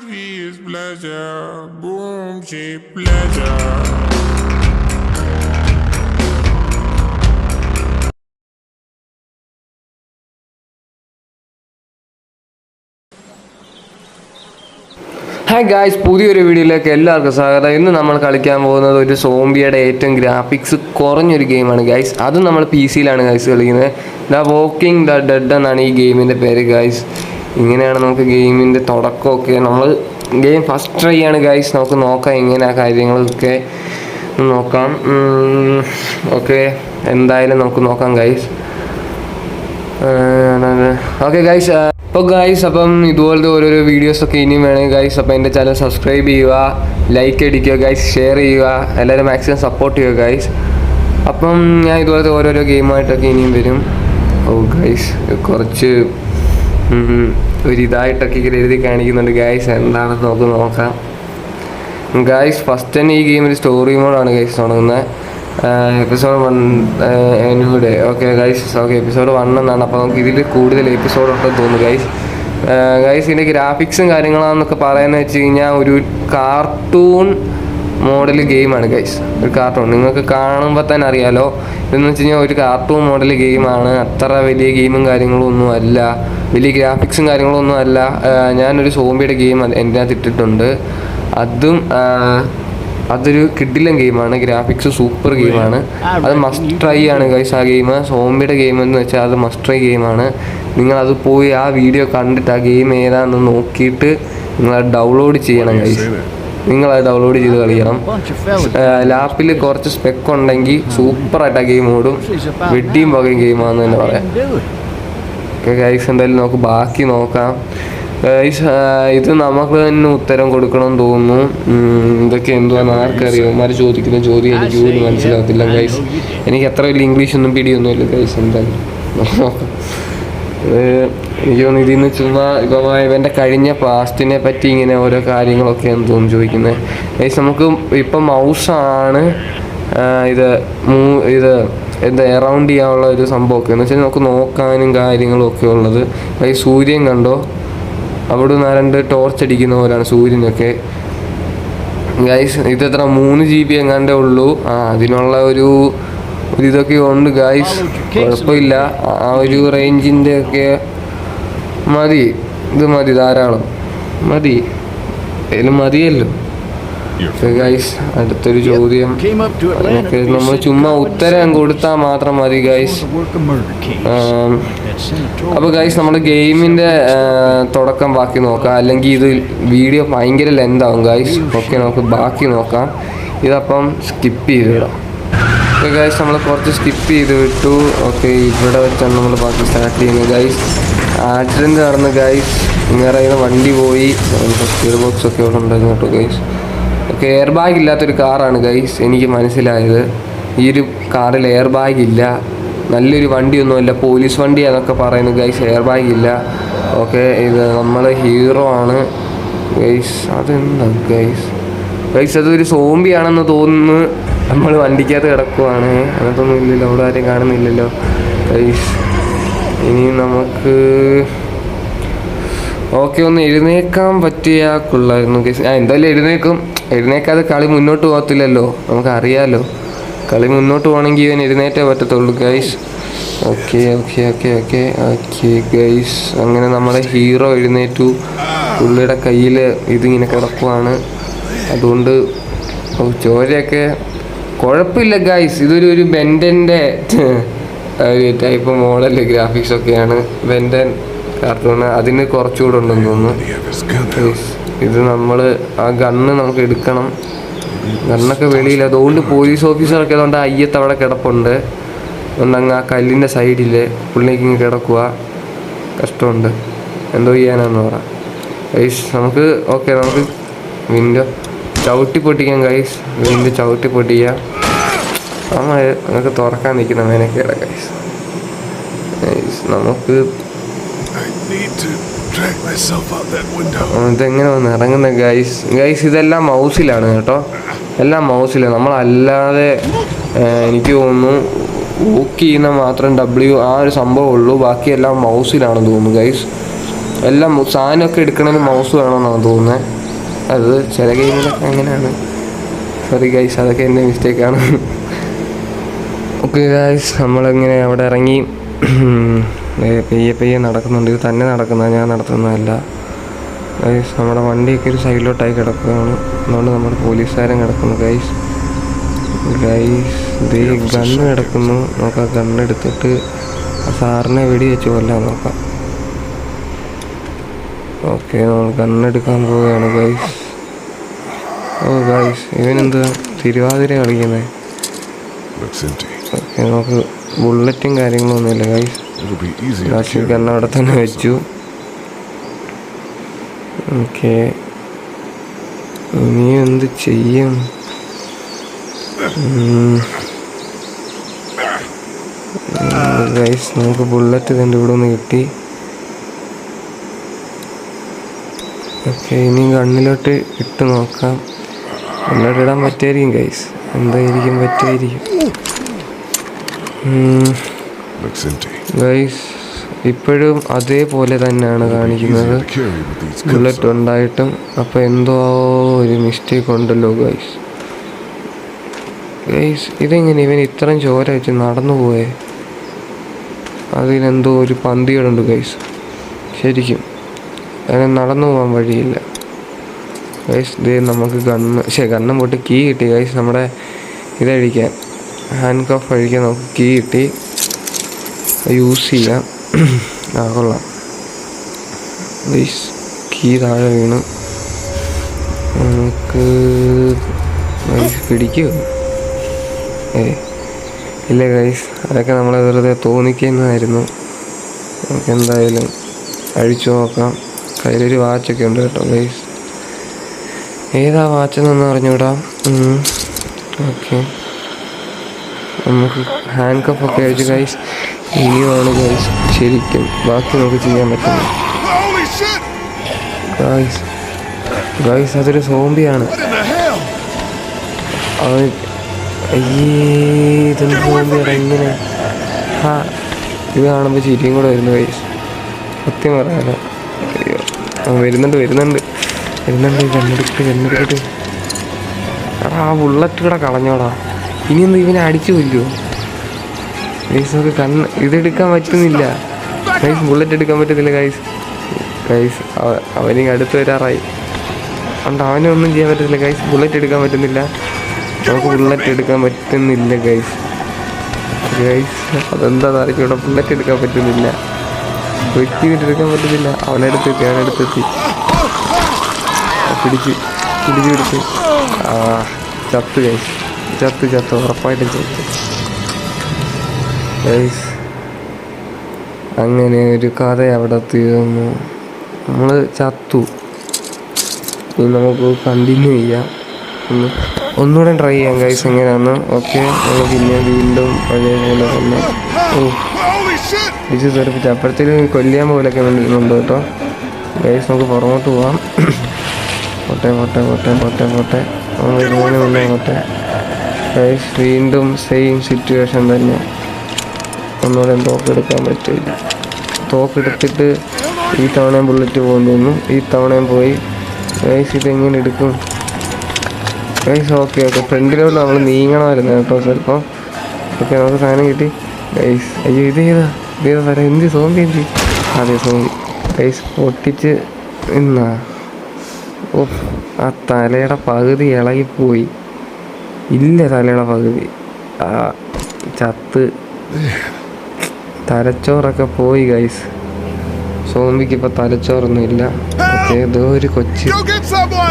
be his pleasure. Boom, cheap pleasure. Hi guys, പുതിയൊരു വീഡിയോയിലേക്ക് എല്ലാവർക്കും സ്വാഗതം. ഇന്ന് നമ്മൾ കളിക്കാൻ പോകുന്നത് ഒരു സോംബിയുടെ ഏറ്റവും ഗ്രാഫിക്സ് കുറഞ്ഞൊരു ഗെയിമാണ് ഗായ്സ്. അതും നമ്മൾ പി സിയിലാണ് ഗായ്സ് കളിക്കുന്നത്. ദ വോക്കിംഗ് ദ ഡെഡ് എന്നാണ് ഈ ഗെയിമിൻ്റെ പേര് ഗായ്സ്. ഇങ്ങനെയാണ് നമുക്ക് ഗെയിമിൻ്റെ തുടക്കമൊക്കെ. നമ്മൾ ഗെയിം ഫസ്റ്റ് ട്രൈ ആണ് ഗായ്സ്. നമുക്ക് നോക്കാം എങ്ങനെ ആ കാര്യങ്ങളൊക്കെ നോക്കാം. ഓക്കെ, എന്തായാലും നമുക്ക് നോക്കാം ഗായ്സ്. ഓക്കെ ഗായ്സ്, അപ്പോൾ ഗായ്സ്, അപ്പം ഇതുപോലത്തെ ഓരോരോ വീഡിയോസൊക്കെ ഇനിയും വേണമെങ്കിൽ ഗായ്സ് അപ്പം എൻ്റെ ചാനൽ സബ്സ്ക്രൈബ് ചെയ്യുക, ലൈക്ക് അടിക്കുക ഗായ്സ്, ഷെയർ ചെയ്യുക, എല്ലാവരും മാക്സിമം സപ്പോർട്ട് ചെയ്യുക ഗായ്സ്. അപ്പം ഞാൻ ഇതുപോലത്തെ ഓരോരോ ഗെയിമായിട്ടൊക്കെ ഇനിയും വരും. ഓ ഗായ്സ്, കുറച്ച് ഒരിതായിട്ടൊക്കെ എഴുതി കാണിക്കുന്നുണ്ട് ഗായ്സ്. എന്താണെന്ന് നമുക്ക് നോക്കാം ഗായ്സ്. ഫസ്റ്റ് തന്നെ ഈ ഗെയിമിൽ സ്റ്റോറി മോഡാണ് ഗായ്സ് തുടങ്ങുന്നത്. എപ്പിസോഡ് 1 എന്നൂടെ. ഓക്കെ ഗൈസ്, ഓക്കെ എപ്പിസോഡ് 1 എന്നാണ്. അപ്പോൾ നമുക്ക് ഇതിൽ കൂടുതൽ എപ്പിസോഡ് ഉണ്ടെന്ന് തോന്നുന്നു ഗൈസ്. ഗൈസ്, ഇതിൻ്റെ ഗ്രാഫിക്സും കാര്യങ്ങളാണെന്നൊക്കെ പറയുന്നത് വെച്ച് കഴിഞ്ഞാൽ ഒരു കാർട്ടൂൺ മോഡൽ ഗെയിമാണ് ഗൈസ്. ഒരു കാർട്ടൂൺ നിങ്ങൾക്ക് കാണുമ്പോൾ തന്നെ അറിയാലോ. ഇതെന്ന് വെച്ച് കഴിഞ്ഞാൽ ഒരു കാർട്ടൂൺ മോഡൽ ഗെയിമാണ്. അത്ര വലിയ ഗെയിമും കാര്യങ്ങളും ഒന്നും അല്ല, വലിയ ഗ്രാഫിക്സും കാര്യങ്ങളും ഒന്നും അല്ല. ഞാനൊരു സോംബിയുടെ ഗെയിം എൻ്റെ അകത്ത് ഇട്ടിട്ടുണ്ട്. അതൊരു കിഡിലൻ ഗെയിമാണ്. ഗ്രാഫിക്സ് സൂപ്പർ ഗെയിമാണ്. അത് മസ്റ്റ് ട്രൈ ആണ് ഗൈസ്. ആ ഗെയിം സോംബിയുടെ ഗെയിം എന്ന് വെച്ചാൽ അത് മസ്റ്റ് ട്രൈ ഗെയിമാണ്. നിങ്ങളത് പോയി ആ വീഡിയോ കണ്ടിട്ട് ആ ഗെയിം ഏതാണെന്ന് നോക്കിയിട്ട് നിങ്ങളത് ഡൗൺലോഡ് ചെയ്യണം ഗൈസ്. നിങ്ങളത് ഡൗൺലോഡ് ചെയ്ത് കളിക്കണം. ലാപ്പിൽ കുറച്ച് സ്പെക്ക് ഉണ്ടെങ്കിൽ സൂപ്പറായിട്ട് ആ ഗെയിം ഓടും. വെട്ടിയും പോകുകയും ഗെയിമാണെന്ന് തന്നെ പറയാം. ഓക്കെ ഗൈസ്, എന്തായാലും നമുക്ക് ബാക്കി നോക്കാം ഗൈസ്. ഇത് നമുക്ക് തന്നെ ഉത്തരം കൊടുക്കണമെന്ന് തോന്നുന്നു. ഇതൊക്കെ എന്തുവാന്ന് ആർക്കറിയാം. ആര് ചോദിക്കുന്ന ചോദ്യം എനിക്ക് പോലും മനസ്സിലാകത്തില്ല ഗൈസ്. എനിക്ക് അത്ര വലിയ ഇംഗ്ലീഷൊന്നും പിടിയൊന്നുമില്ല ഗൈസ്. എന്തായാലും എനിക്ക് തോന്നുന്നു ഇതിൽ നിന്ന് ചുമ്മാ ഇപ്പം ഇവൻ്റെ കഴിഞ്ഞ പാസ്റ്റിനെ പറ്റി ഇങ്ങനെ ഓരോ കാര്യങ്ങളൊക്കെയാണ് തോന്നുന്നു ചോദിക്കുന്നത് ഗൈസ്. നമുക്ക് ഇപ്പം മൗസാണ് ഇത് എന്താ എറൗണ്ട് ചെയ്യാനുള്ള ഒരു സംഭവമൊക്കെ എന്ന് വെച്ചാൽ നമുക്ക് നോക്കാനും കാര്യങ്ങളും ഒക്കെ ഉള്ളത്. ഈ സൂര്യൻ കണ്ടോ, അവിടെ നിന്ന് 2 ടോർച്ച് അടിക്കുന്ന പോലെയാണ് സൂര്യനൊക്കെ ഗൈസ്. ഇതെത്ര 3 GB എങ്ങാണ്ടേ ഉള്ളൂ. അതിനുള്ള ഒരു ഇതൊക്കെ ഉണ്ട് ഗൈസ്. കുഴപ്പമില്ല. ആ ഒരു റേഞ്ചിൻ്റെ ഒക്കെ മതി. ഇത് മതി, ധാരാളം മതി. അതിൽ മതിയല്ലോ ഗൈസ്. അടുത്തൊരു ചോദ്യം. നമ്മൾ ചുമ്മാ ഉത്തരം കൊടുത്താൽ മാത്രം മതി ഗൈസ്. അപ്പോൾ ഗൈസ്, നമ്മുടെ ഗെയിമിൻ്റെ തുടക്കം ബാക്കി നോക്കാം. അല്ലെങ്കിൽ ഇത് വീഡിയോ ഭയങ്കര ലെന്ത് ആവും ഗൈസ്. ഓക്കെ, നമുക്ക് ബാക്കി നോക്കാം. ഇതപ്പം സ്കിപ്പ് ചെയ്ത് വിടാം. ഓക്കെ ഗൈസ്, നമ്മൾ കുറച്ച് സ്കിപ്പ് ചെയ്ത് വിട്ടു. ഓക്കെ, ഇവിടെ വെച്ചാണ് നമ്മൾ ബാക്കി സ്റ്റാർട്ട് ചെയ്യുന്നത് ഗൈസ്. ആക്സിഡൻറ്റ് നടന്ന് ഗൈസ്. ഇങ്ങനെ വണ്ടി പോയി. സ്പീഡ് ബോക്സ് ഒക്കെ ഇവിടെ ഉണ്ടായിരുന്നു കേട്ടോ ഗൈസ്. ഓക്കെ, എയർ ബാഗ് ഇല്ലാത്തൊരു കാറാണ് ഗൈസ് എനിക്ക് മനസ്സിലായത്. ഈ ഒരു കാറിൽ എയർ ബാഗ് ഇല്ല. നല്ലൊരു വണ്ടിയൊന്നുമല്ല, പോലീസ് വണ്ടി എന്നൊക്കെ പറയുന്നു ഗൈസ്. എയർ ബാഗ് ഇല്ല. ഓക്കെ, ഇത് നമ്മൾ ഹീറോ ആണ് ഗൈസ്. അതെന്താ ഗൈസ് അതൊരു സോംബിയാണെന്ന് തോന്നുന്നു. നമ്മൾ വണ്ടിക്കകത്ത് കിടക്കുവാണ്. അങ്ങനത്തൊന്നും ഇല്ലല്ലോ, അവിടെ ആരെയും കാണുന്നില്ലല്ലോ ഗൈസ്. ഇനി നമുക്ക് ഓക്കെ ഒന്ന് എഴുന്നേക്കാൻ പറ്റിയാൽ കൊള്ളായിരുന്നു ഗൈസ്. എന്തായാലും എഴുന്നേക്കാതെ കളി മുന്നോട്ട് പോകത്തില്ലല്ലോ, നമുക്കറിയാമല്ലോ. കളി മുന്നോട്ട് പോകണമെങ്കിൽ ഇവൻ എഴുന്നേറ്റേ പറ്റത്തുള്ളൂ guys. Okay okay okay okay okay guys. അങ്ങനെ നമ്മുടെ ഹീറോ എഴുന്നേറ്റു. പുള്ളിയുടെ കയ്യിൽ ഇതിങ്ങനെ കിടക്കുവാണ്. അതുകൊണ്ട് ചോരയൊക്കെ കുഴപ്പമില്ല ഗൈസ്. ഇതൊരു ബെൻഡൻ്റെ ഒരു ടൈപ്പ് മോഡൽ ഗ്രാഫിക്സൊക്കെയാണ്. ബെൻഡൻ കാർട്ടൂണ്. അതിന് കുറച്ചുകൂടെ ഉണ്ടെന്ന് തോന്നുന്നു. ഇത് നമ്മൾ ആ ഗണ്ണ് നമുക്ക് എടുക്കണം. ഗണ്ണൊക്കെ വെളിയിൽ. അതുകൊണ്ട് പോലീസ് ഓഫീസറൊക്കെ അതുകൊണ്ട് അയ്യത്ത് അവിടെ കിടപ്പുണ്ട്. അതുകൊണ്ടങ്ങ് ആ കല്ലിൻ്റെ സൈഡിൽ പുള്ളിക്ക് ഇങ്ങനെ കിടക്കുക. കഷ്ടമുണ്ട്, എന്തോ ചെയ്യാനാന്ന് പറയാം ഗൈസ്. നമുക്ക് ഓക്കെ, നമുക്ക് വിൻഡോ ചവിട്ടി പൊട്ടിക്കാം ഗൈസ്. വിൻഡോ ചവിട്ടി പൊട്ടിക്കാം. നമുക്ക് തുറക്കാൻ നിൽക്കുന്ന മേനക്കേട ഗൈസ്. നമുക്ക് ഇതെങ്ങനെ വന്ന് ഇറങ്ങുന്ന ഗൈസ്. ഇതെല്ലാം മൗസിലാണ് കേട്ടോ, എല്ലാം മൗസിലാണ്. നമ്മളല്ലാതെ എനിക്ക് തോന്നുന്നു വോക്ക് ചെയ്യുന്ന മാത്രം ആ ഒരു സംഭവം ഉള്ളൂ. ബാക്കിയെല്ലാം മൗസിലാണെന്ന് തോന്നുന്നു ഗൈസ്. എല്ലാം സാധനമൊക്കെ എടുക്കണമെങ്കിൽ മൗസ് വേണമെന്നാണ് തോന്നുന്നത്. അത് ചില ഗെയിമിലൊക്കെ അങ്ങനെയാണ്. സോറി ഗൈസ്, അതൊക്കെ എൻ്റെ മിസ്റ്റേക്കാണ്. ഓക്കെ ഗൈസ്, നമ്മളിങ്ങനെ അവിടെ ഇറങ്ങി പെയ്യെ നടക്കുന്നുണ്ട്. ഇത് തന്നെ നടക്കുന്നത്, ഞാൻ നടത്തുന്നതല്ല ഗൈസ്. നമ്മുടെ വണ്ടിയൊക്കെ ഒരു സൈഡിലോട്ടായി കിടക്കുകയാണ്. അതുകൊണ്ട് നമ്മുടെ പോലീസുകാരൻ കിടക്കുന്നു ഗൈസ്. ഇതേ ഗണ്ണ് കിടക്കുന്നു. നോക്കാം, ഗണ്ണെടുത്തിട്ട് ആ സാറിനെ വെടി വെച്ച് കൊല്ലാൻ നോക്കാം. ഓക്കെ, നമ്മൾ ഗണ്ണെടുക്കാൻ പോവുകയാണ് ഗൈസ്. ഓ ഗൈസ്, ഇവനെന്താ തിരുവാതിര കളിക്കുന്നത്? ഓക്കെ, നമുക്ക് ബുള്ളറ്റും കാര്യങ്ങളൊന്നുമില്ല ഗൈസ്. ലാസ്റ്റ് ഗണ്ണ് അവിടെ തന്നെ വെച്ചു. ഓക്കെ, ഇനി എന്ത് ചെയ്യും? ഗൈസ്, നമുക്ക് ബുള്ളറ്റ് ഇതിൻ്റെ ഇവിടെ ഒന്ന് കിട്ടി. ഓക്കെ, ഇനി ഗണ്ണിലോട്ട് ഇട്ട് നോക്കാം. ഗണ്ണിലോട്ട് ഇടാൻ പറ്റുമായിരിക്കും ഗൈസ്. എന്തായിരിക്കും പറ്റുമായിരിക്കും ഗൈസ്. ഇപ്പോഴും അതേപോലെ തന്നെയാണ് കാണിക്കുന്നത്, ബുള്ളറ്റ് ഉണ്ടായിട്ടും. അപ്പോൾ എന്തോ ഒരു മിസ്റ്റേക്ക് ഉണ്ടല്ലോ ഗൈസ്. ഗൈസ്, ഇതെങ്ങനെ ഇവൻ ഇത്രയും ചോര വെച്ച് നടന്നു പോയേ? അതിലെന്തോ ഒരു പന്തികളുണ്ട് ഗൈസ്. ശരിക്കും അതിന് നടന്നു പോകാൻ വഴിയില്ല ഗൈസ്. ഇത് നമുക്ക് ഗണ്ണം പോട്ട് കീ കിട്ടി ഗൈസ്. നമ്മുടെ ഇതഴിക്കാൻ, ഹാൻഡ് കഫ് അഴിക്കാൻ നമുക്ക് കീ കിട്ടി. യൂസ് ചെയ്യാം. കൊള്ളാം ഗൈസ്. കീ താഴെ വീണു. നമുക്ക് പിടിക്കുമോ? ഇല്ല ഗൈസ്, അതൊക്കെ നമ്മളെ വെറുതെ തോന്നിക്കുന്നതായിരുന്നു. നമുക്ക് എന്തായാലും അഴിച്ചു നോക്കാം. കയ്യിലൊരു വാച്ചൊക്കെ ഉണ്ട് കേട്ടോ ഗൈസ്. ഏതാ വാച്ചെന്നൊന്നും അറിഞ്ഞൂടാ. ഓക്കെ, നമുക്ക് ഹാൻഡ് കപ്പൊക്കെ അഴിച്ചു ഗൈസ്. ഇനിയുമാണ് ഗൈസ് ശരിക്കും ബാക്കി നമുക്ക് ചെയ്യാൻ പറ്റുന്നത് ഗൈസ്. ഗൈസ്, അതൊരു സോംബിയാണ്. അവൻ ഇതൊന്നും സോംബിയാണ് ഇങ്ങനെ. ഇത് കാണുമ്പോൾ ചിരിയും കൂടെ വരുന്നു ഗൈസ്. സത്യം പറയാലോ. അയ്യോ, വരുന്നുണ്ട്. കണ്ണെടുക്കട്ട്. ആ ബുള്ളറ്റ് കൂടെ കളഞ്ഞോടാ. ഇനിയൊന്നും ഇവനെ അടിച്ചു കൊല്ലുമോ ഗൈസ്? നമുക്ക് ഇതെടുക്കാൻ പറ്റുന്നില്ല ഗൈസ്. ബുള്ളറ്റ് എടുക്കാൻ പറ്റുന്നില്ല ഗൈസ്. അവന് അടുത്ത് വരാറായി. അതുകൊണ്ട് അവനൊന്നും ചെയ്യാൻ പറ്റത്തില്ല ഗൈസ്. ബുള്ളറ്റ് എടുക്കാൻ പറ്റുന്നില്ല. നമുക്ക് ബുള്ളറ്റ് എടുക്കാൻ പറ്റുന്നില്ല ഗൈസ്. അതെന്താണെന്ന് അറിയിക്കൂടെ, ബുള്ളറ്റ് എടുക്കാൻ പറ്റുന്നില്ല. വ്യക്തിയിട്ട് എടുക്കാൻ പറ്റുന്നില്ല. അവനടുത്തെത്തി പിടിച്ച് ചത്ത് ഗൈസ്. ചത്ത് ഉറപ്പായിട്ടും ചത്ത് ഗൈസ്. അങ്ങനെ ഒരു കഥ അവിടെ തീർന്നു. നമ്മൾ ചത്തു. ഇനി നമുക്ക് കണ്ടിന്യൂ ചെയ്യാം. ഒന്നുകൂടെ ട്രൈ ചെയ്യാം ഗൈസ് എങ്ങനെയാണെന്ന്. ഓക്കെ, നമ്മൾ പിന്നെ വീണ്ടും പഴയ പോലെ തന്നെ ഇത് തെറിപ്പിച്ച് അപ്പോഴത്തേക്കും കൊല്ലിയാൻ പോലൊക്കെ വേണ്ടിയിരുന്നുണ്ട് കേട്ടോ ഗൈസ്. നമുക്ക് പുറമോട്ട് പോവാം. പോട്ടെ നമ്മൾ ഇതിന് മുന്നേ പോട്ടെ ഗൈസ്. വീണ്ടും സെയിം സിറ്റുവേഷൻ തന്നെ. ഒന്നുകൂടെ തോക്കെടുക്കാൻ പറ്റില്ല. തോക്കെടുത്തിട്ട് ഈ തവണയും ബുള്ളറ്റ് പോകുന്നു. ഈ തവണയും പോയി ഗൈസ്. ഇതെങ്ങനെ എടുക്കും ഗൈസ്? ഓക്കെ, ഫ്രണ്ടിലോട്ട് നമ്മൾ നീങ്ങണമായിരുന്നു കേട്ടോ ചിലപ്പോൾ. ഓക്കെ, നമുക്ക് സാധനം കിട്ടി ഗൈസ്. അയ്യോ, ഇതേതാ തരാം. എന്ത് സോംബി? അതെ, സോംബി ഗൈസ്. പൊട്ടിച്ച് ഓ, ആ തലയുടെ പകുതി ഇളകിപ്പോയി. ഇല്ല, തലയുടെ പകുതി ചത്ത്. തലച്ചോറൊക്കെ പോയി ഗൈസ്. സോംബിക്ക് ഇപ്പോൾ തലച്ചോറൊന്നും ഇല്ല. ഓക്കെ, ഏതോ ഒരു കൊച്ച്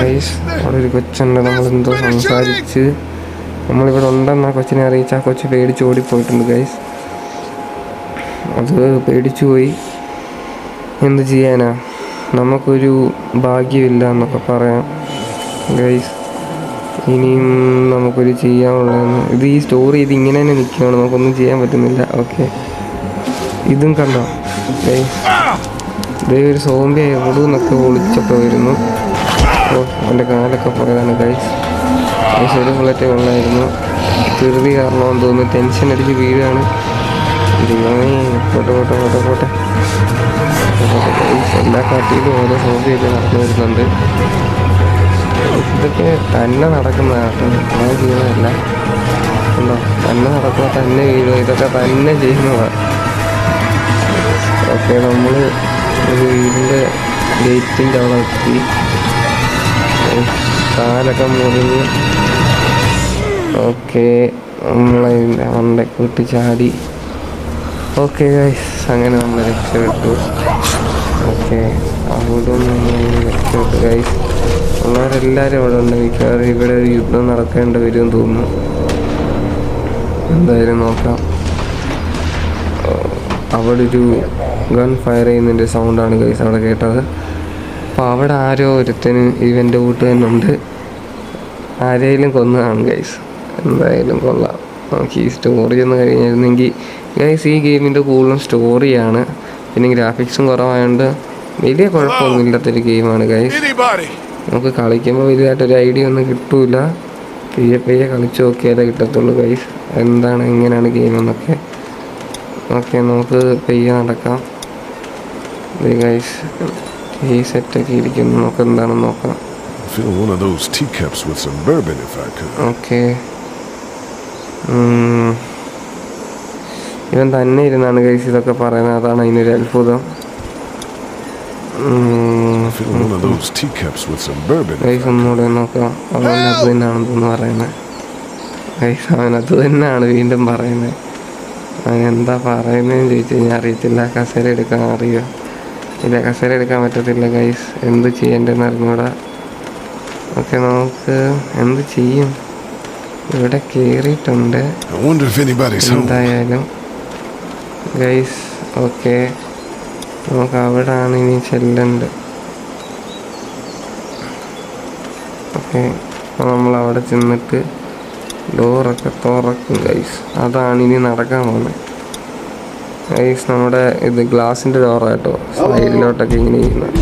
ഗൈസ്. അവിടെ ഒരു കൊച്ചുണ്ട്. നമ്മളെന്തോ സംസാരിച്ച് നമ്മളിവിടെ ഉണ്ടെന്ന് ആ കൊച്ചിനെ അറിയിച്ച് ആ കൊച്ച് പേടിച്ച് ഓടിപ്പോയിട്ടുണ്ട് ഗൈസ്. അത് പേടിച്ചു പോയി. എന്ത് ചെയ്യാനാ, നമുക്കൊരു ഭാഗ്യമില്ല എന്നൊക്കെ പറയാം ഗൈസ്. ഇനിയും നമുക്കൊരു ചെയ്യാനുള്ളതെന്ന് ഈ സ്റ്റോറി ഇങ്ങനെ തന്നെ നിൽക്കുകയാണ്. നമുക്കൊന്നും ചെയ്യാൻ പറ്റുന്നില്ല. ഓക്കെ, ഇതും കണ്ടോ ഗൈസ്? ഇതേ ഒരു സോംബി എവിടുന്നൊക്കെ ഒളിച്ചൊക്കെ വരുന്നു. ഓ, എൻ്റെ കാലൊക്കെ പോയതാണ് ഗൈസ്. ഒരു ബുള്ളറ്റേ ഉള്ളായിരുന്നു. ധൃതി കാരണമെന്ന് തോന്നുന്നു. ടെൻഷൻ അടിച്ച് വീഴാണ്. പോട്ടെ എല്ലാ കാട്ടിലും ഓരോ ഹോബിയൊക്കെ നടന്നു വരുന്നുണ്ട്. ഇതൊക്കെ തന്നെ നടക്കുന്നതാട്ടോ, ഞാൻ ചെയ്യുന്നതല്ല. ഉണ്ടോ, തന്നെ നടക്കുക, തന്നെ വീഴുക, ഇതൊക്കെ തന്നെ ചെയ്യുന്നതാണ്. ഓക്കെ, നമ്മൾ ഒരു വീടിൻ്റെ ഗേറ്റിൻ്റെ അവിടെ എത്തി. കാലൊക്കെ മുറിഞ്ഞ് ഓക്കെ നമ്മളതിൻ്റെ മണ്ടയ്ക്ക് ചാടി. ഓക്കെ ഗൈസ്, അങ്ങനെ നമ്മൾ രക്ഷപ്പെട്ടു. ഓക്കെ, അവിടെ നിന്ന് രക്ഷപ്പെട്ടു ഗൈസ്. ഉള്ളവരെല്ലാവരും അവിടെ ഉണ്ട്. മിക്കവാറും ഇവിടെ ഒരു യുദ്ധം നടക്കേണ്ടി വരുമെന്ന് തോന്നുന്നു. എന്തായാലും നോക്കാം. അവിടെ ഒരു ഗൺ ഫയർ ചെയ്യുന്നതിൻ്റെ സൗണ്ടാണ് ഗൈസ് അവിടെ കേട്ടത്. അപ്പോൾ അവിടെ ആരോ ഒരുത്തന് ഇവൻ്റെ കൂട്ടുകാരനുണ്ട്. ആരെയും കൊന്നതാണ് ഗൈസ്. എന്തായാലും കൊള്ളാം. നമുക്ക് ഈ സ്റ്റോറി ഒന്ന് കഴിഞ്ഞിരുന്നെങ്കിൽ ഗൈസ്. ഈ ഗെയിമിൻ്റെ കൂടുതലും സ്റ്റോറിയാണ്, പിന്നെ ഗ്രാഫിക്സും കുറവായതുകൊണ്ട് വലിയ കുഴപ്പമൊന്നുമില്ലാത്തൊരു ഗെയിമാണ് ഗൈസ്. നമുക്ക് കളിക്കുമ്പോൾ വലുതായിട്ടൊരു ഐഡിയ ഒന്നും കിട്ടൂല. പെയ്യെ കളിച്ച് നോക്കിയാലേ കിട്ടത്തുള്ളൂ ഗൈസ്, എന്താണ് എങ്ങനെയാണ് ഗെയിമെന്നൊക്കെ. ഓക്കെ, നമുക്ക് പെയ്യെ നടക്കാം ഗൈസ്. ഈ സെറ്റൊക്കെ ഇരിക്കുന്നു, നമുക്ക് എന്താണെന്ന് നോക്കാം. ഓക്കെ, ഇവൻ തന്നെ ഇരുന്നാണ് ഗൈസ് ഇതൊക്കെ പറയുന്നത്. അതാണ് അതിനൊരു അത്ഭുതം ഗൈസ്. ഒന്നുകൂടെ നോക്കാം. അവൻ അത് തന്നെയാണെന്ന് പറയുന്നത് ഗൈസ്. അവനത് തന്നെയാണ് വീണ്ടും പറയുന്നത്. അവൻ എന്താ പറയുന്നതെന്ന് ചോദിച്ചു കഴിഞ്ഞാൽ അറിയത്തില്ല. കസേര എടുക്കാൻ അറിയുക ഇല്ല, കസേര എടുക്കാൻ പറ്റത്തില്ല ഗൈസ്. എന്ത് ചെയ്യേണ്ടതെന്ന് അറിഞ്ഞൂടാ. ഓക്കെ, നമുക്ക് എന്ത് ചെയ്യും? ഇവിടെ കയറിയിട്ടുണ്ട് എന്തായാലും ഗൈസ്. ഓക്കെ, നമുക്ക് അവിടാണ് ഇനി ചെല്ലേണ്ടത്. ഓക്കെ, അപ്പോൾ നമ്മളവിടെ ചെന്നിട്ട് ഡോറൊക്കെ തുറക്കും ഗൈസ്. അതാണ് ഇനി നടക്കാൻ പോകുന്നത് ഗൈസ്. നമ്മുടെ ഇത് ഗ്ലാസിൻ്റെ ഡോറാട്ടോ, സൈഡിലോട്ടൊക്കെ ഇങ്ങനെ ചെയ്യുന്നത്.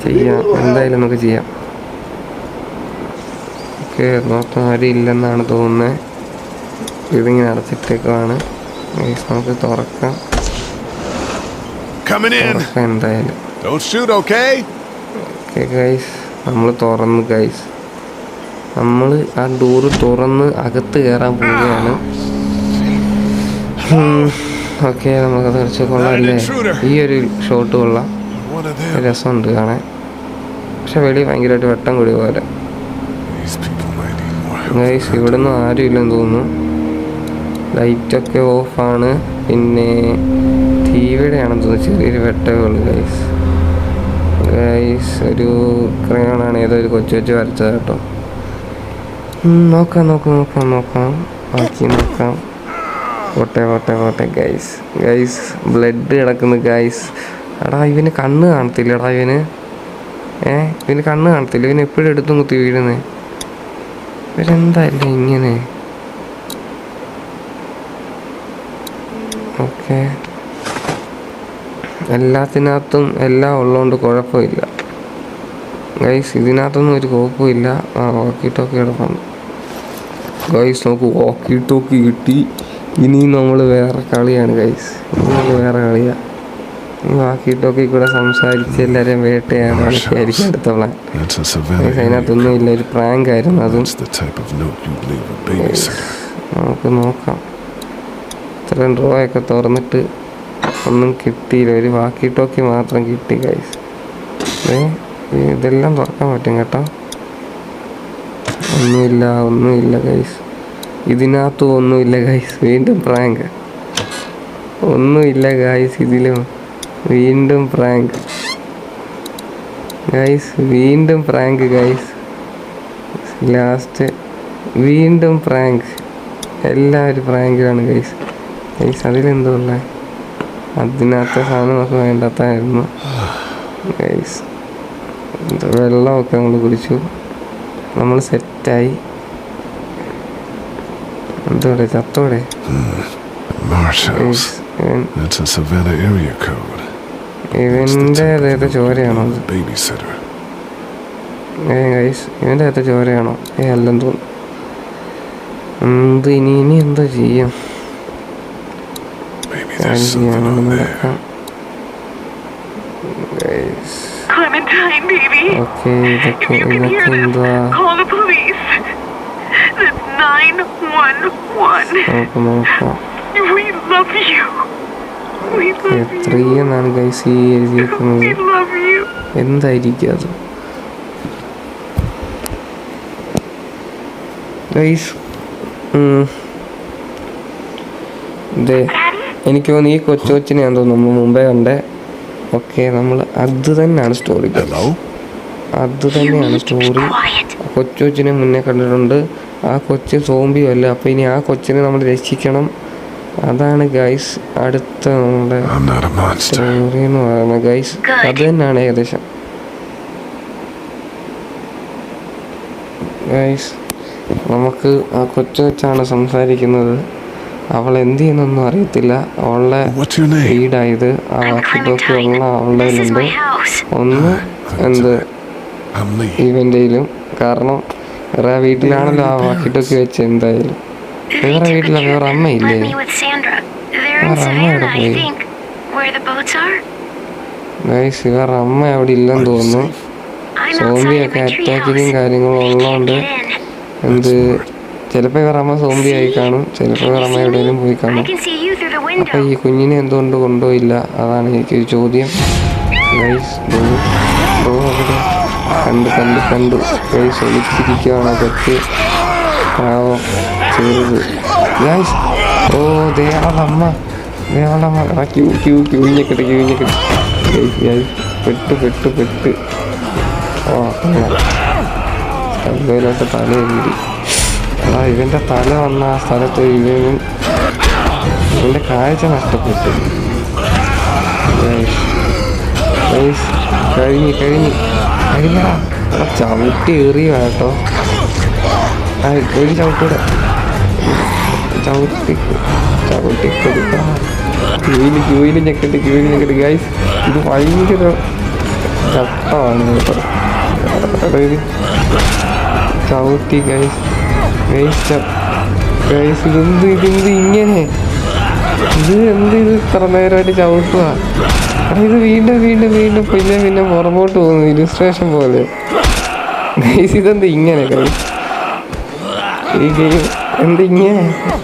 ചെയ്യാം, എന്തായാലും നമുക്ക് ചെയ്യാം. ഓക്കെ, നോക്കാൻ ആരും ഇല്ലെന്നാണ് തോന്നുന്നത്. ഇതിങ്ങനെ അടച്ചിട്ടേക്കുവാണ് ഗൈസ്. നമുക്ക് തുറക്കാം എന്തായാലും. ഓക്കെ ഗൈസ്, നമ്മൾ തുറന്ന് ഗൈസ്. നമ്മൾ ആ ഡോറ് തുറന്ന് അകത്ത് കയറാൻ പോവുകയാണ്. ഓക്കെ, നമുക്കത് കുറച്ച് കൊള്ളാമല്ലേ? ഈ ഒരു ഷോട്ട് കൊള്ളാം, രസമുണ്ട് കാണാൻ. പക്ഷെ വെളി ഭയങ്കരമായിട്ട് വെട്ടം കൂടി പോലെ ഗൈസ്. ഇവിടുന്ന് ആരും ഇല്ലെന്ന് തോന്നുന്നു. ലൈറ്റൊക്കെ ഓഫാണ്. പിന്നെ ടിവിയുടെയാണെന്ന് തോന്നുന്നു, ചെറിയൊരു വെട്ടമേ ഉള്ളൂ ഗൈസ്. ഒരു ക്രയോണാണ്, ഏതോ ഒരു കൊച്ചു വരച്ചത് കേട്ടോ. നോക്കാം ബാക്കി നോക്കാം. പോട്ടെ ഗൈസ്. ബ്ലഡ് കിടക്കുന്നു ഗൈസ്. എടാ, ഇവന് കണ്ണ് കാണത്തില്ലടാ. ഇവന് കണ്ണ് കാണത്തില്ല. ഇവന് എപ്പോഴും എടുത്തും കുത്തി വീഴുന്നേ. ഇവരെന്തായാലും ഇങ്ങനെ. ഓക്കെ, എല്ലാത്തിനകത്തും എല്ലാം ഉള്ളതുകൊണ്ട് കുഴപ്പമില്ല ഗൈസ്. ഇതിനകത്തൊന്നും ഒരു കുഴപ്പമില്ല. വാക്കി ടോക്കി കിടക്കണം ഗൈസ്. നമുക്ക് വാക്കി ടോക്കി കിട്ടി. ഇനി നമ്മൾ വേറെ കളിയാണ് ഗൈസ്. ഈ വാക്കി ടോക്കി കൂടെ സംസാരിച്ച് എല്ലാവരെയും വേട്ടയാണ് ആയിരിക്കും അടുത്ത പ്ലാൻ. അതിനകത്തൊന്നും ഇല്ല, ഒരു പ്രാങ്ക് ആയിരുന്നു അതും. നമുക്ക് നോക്കാം. ഇത്രയും ഡ്രോയൊക്കെ തുറന്നിട്ട് ഒന്നും കിട്ടിയില്ല. ഒരു വാക്കി ടോക്കി മാത്രം കിട്ടി ഗൈസ്. ഇതെല്ലാം തുറക്കാൻ പറ്റും കേട്ടോ. ഒന്നുമില്ല ഗൈസ്. ഇതിനകത്തും ഒന്നുമില്ല ഗൈസ്. വീണ്ടും പ്രാങ്ക്. ഒന്നുമില്ല ഗൈസ്. ഇതിലും വീണ്ടും പ്രാങ്ക് ഗൈസ്. വീണ്ടും പ്രാങ്ക് ഗൈസ്. ലാസ്റ്റ് വീണ്ടും പ്രാങ്ക്. എല്ലാവരും പ്രാങ്കിലാണ് ഗൈസ്. അതിലെന്തോ ഉള്ളത്? അതിനകത്തെ സാധനം നമുക്ക് വേണ്ടാത്തായിരുന്നു ഗൈസ്. വെള്ളമൊക്കെ നമ്മൾ കുടിച്ചു, നമ്മൾ സെറ്റായി. എന്തോടെ ചത്തോടെ? ഇവൻ്റെ അകത്തെ ചോരയാണോ? ഗൈസ്, ഇവൻ്റെ അകത്തെ ചോരയാണോ? അല്ലെന്ന് തോന്നുന്നു. ഇനി എന്തോ ചെയ്യും? Clementine, baby. Okay If you can hear ഇതൊക്കെ this, എന്തുവാ call the police. That's 911. നോക്കാം. We love you. We love എത്ര you. എന്നാണ് ഗൈസ് ഈ എഴുതിയിരിക്കുന്നത്? We love you. എന്തായിരിക്കും അത് ഗൈസ്? എനിക്ക് തോന്നുന്നു ഈ കൊച്ചിനെ ഞാൻ തോന്നുന്നു നമ്മൾ മുമ്പേ കണ്ടേ. ഓക്കെ, നമ്മൾ അത് തന്നെയാണ് സ്റ്റോറി. അത് തന്നെയാണ് സ്റ്റോറി. കൊച്ചിനെ മുന്നേ കണ്ടിട്ടുണ്ട്. ആ കൊച്ച് സോംബിയും അല്ല. അപ്പം ഇനി ആ കൊച്ചിനെ നമ്മൾ രക്ഷിക്കണം. അതാണ് ഗൈസ് അടുത്ത നമ്മുടെ സ്റ്റോറി എന്ന് പറയുന്നത് ഗൈസ്. അത് തന്നെയാണ് ഏകദേശം ഗൈസ്. നമുക്ക് ആ കൊച്ചു വെച്ചാണ് സംസാരിക്കുന്നത്. അവൾ എന്ത് ചെയ്യുന്നൊന്നും അറിയത്തില്ല. അവളുടെ വീടായത്. ആ വാക്കിട്ടൊക്കെ ഉള്ള അവളുടെ ഉണ്ട്. ഒന്ന് എന്ത് ഇവൻ്റെയിലും, കാരണം വേറെ വീട്ടിലാണല്ലോ ആ വാക്കിട്ടൊക്കെ വെച്ച്. എന്തായാലും വേറെ വീട്ടിലെ വേറെ അമ്മയില്ലേ? വേറെ അമ്മ എവിടെ പോയി ഗൈസ്? വേറെ അമ്മ അവിടെ ഇല്ലെന്ന് തോന്നുന്നു. സോംബിയൊക്കെ അറ്റാക്കിങ്ങും കാര്യങ്ങളും ഉള്ളതുകൊണ്ട് എന്ത് ചിലപ്പോൾ ഇവർ അമ്മ സോംബി ആയി കാണും, ചിലപ്പോൾ ഇവർ അമ്മ എവിടെയെങ്കിലും പോയി കാണും. അപ്പം ഈ കുഞ്ഞിനെ എന്തുകൊണ്ട് കൊണ്ടുപോയില്ല? അതാണ് എനിക്കൊരു ചോദ്യം ഗൈസ്. അവിടെ കണ്ടു ഗൈസ്. ഒളിച്ചിരിക്കുകയാണ് കൊച്ച്, പാവം ചെറുത് ഗൈസ്. ഓ ദേവളമ്മ ക്യൂഞ്ഞക്കെട്ട് ഗൈസ്. പെട്ട് കല്ലോട്ട് തല എഴുതി. ഇവൻ്റെ തല വന്ന ആ സ്ഥലത്ത് ഇവൻ്റെ കാഴ്ച നഷ്ടപ്പെട്ടു. കഴിഞ്ഞടാ. ചവിട്ടി എറിയ കേട്ടോ. ഒരു ചവിട്ടൂടെ ചവിട്ടി കൊടുക്കാം. ക്യൂവിൽ ഞെക്കട്ട് ഗൈസ്. ഇത് ഭയങ്കര ചട്ടമാണ് കേട്ടോ. ചവിട്ടി ഗൈസ്. ഇതെന്ത് ഇങ്ങനെ? ഇത് ഇത്ര നേരമായിട്ട് ചവിട്ടുക? ഇത് വീണ്ടും പിന്നെ പുറമോട്ട് പോകുന്നു. ഇല്ലുസ്ട്രേഷൻ പോലെ ഗൈസ്. ഇതെന്ത് ഇങ്ങനെ ഗൈസ്? ഈ ഗെയിം എന്തിങ്ങനെ?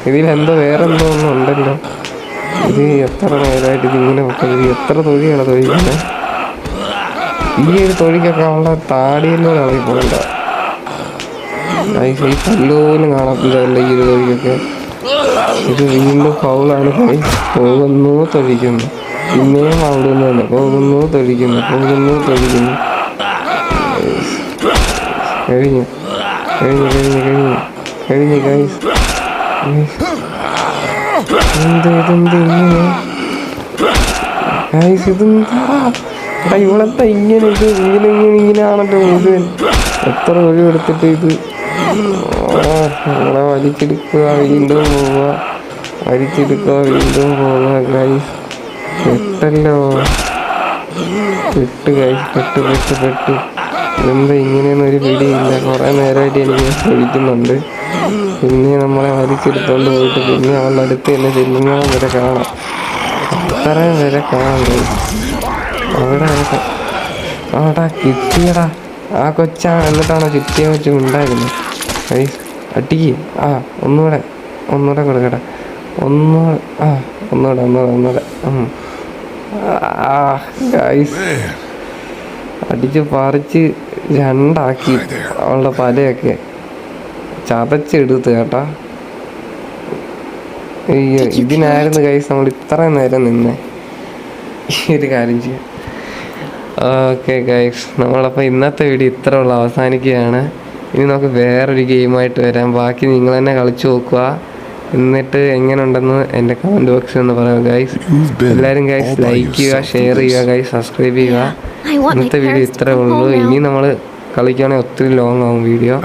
ഇതിലെന്തോ വേറെ എന്തോ ഒന്നും ഉണ്ടല്ലോ. ഇത് എത്ര നേരമായിട്ട് ഇതിങ്ങനെ ഇത് എത്ര തൊഴിയാണ് തൊഴിക്കുന്നത്? ഈ ഒരു തൊഴിക്കൊക്കെ അവളുടെ താടിയിലൂടെ ഇറങ്ങിപ്പോകണ്ട ഗൈസ്. ഈ പല്ലുപോലും കാണത്തില്ല ഈ ഒരു തൊഴിക്കൊക്കെ. ഇത് വീണ്ടും ഫൗളാണ് ഗൈസ്. പോകുന്നു തൊഴിക്കുന്നു, പിന്നെയും അവിടുന്ന് തന്നെ പോകുന്നു തൊഴിക്കുന്നു. കഴിഞ്ഞു ഗൈസ്. ഇതെന്ത് ഇങ്ങനെ ഗൈസ്? ഇതെന്താ ഇവളെന്താ ഇങ്ങനെ? ഇങ്ങനെയാണല്ലോ മുഴുവൻ. എത്ര ഒഴിവെടുത്തിട്ട് ഇത് നമ്മളെ വലിച്ചെടുക്കുക, വീണ്ടും പോവുക ഗൈസ്. പെട്ടല്ലോ. പെട്ട് ഇതെന്താ ഇങ്ങനെയൊന്നൊരു പിടിയില്ല. കുറേ നേരമായിട്ട് എനിക്ക് ശ്രമിക്കുന്നുണ്ട്. പിന്നെ നമ്മളെ വലിച്ചെടുത്തോണ്ട് പോയിട്ട് പിന്നെ അവളുടെ അടുത്ത് തന്നെ ചെല്ലുമ്പോൾ വരെ കാണാം. അത്രയും വരെ കാണാം. അവിടെ കിട്ടിയടാ. ആ കൊച്ചാണ്. എന്നിട്ടാണോ കിട്ടിയ കൊച്ചു ഉണ്ടായിരുന്നു ഗൈസ്? അടിക്ക്. ഒന്നുകൂടെ കൊടുക്കട്ടെ. ഒന്നുകൂടെ ഗൈസ്. അടിച്ച് പറിച്ച് രണ്ടാക്കി അവളുടെ പലയൊക്കെ ചതച്ചെടുത്ത് കേട്ടാ. ഇതിനായിരുന്നു ഗൈസ് നമ്മൾ ഇത്രയും നേരം നിന്നേ. ഒരു കാര്യം ചെയ്യാം. ഓക്കെ ഗൈസ്, നമ്മളപ്പോൾ ഇന്നത്തെ വീഡിയോ ഇത്ര ഉള്ള അവസാനിക്കുകയാണ്. ഇനി നമുക്ക് വേറൊരു ഗെയിമായിട്ട് വരാം. ബാക്കി നിങ്ങൾ തന്നെ കളിച്ചു നോക്കുക. എന്നിട്ട് എങ്ങനെ ഉണ്ടെന്ന് എൻ്റെ കമൻറ്റ് ബോക്സിൽ ഒന്ന് പറയാം ഗൈസ്. എല്ലാവരും ഗൈസ് ലൈക്ക് ചെയ്യുക, ഷെയർ ചെയ്യുക ഗൈസ്, സബ്സ്ക്രൈബ് ചെയ്യുക. ഇന്നത്തെ വീഡിയോ ഇത്രേ ഉള്ളൂ. ഇനി നമ്മൾ കളിക്കുകയാണെങ്കിൽ ഒത്തിരി ലോങ് ആവും വീഡിയോ.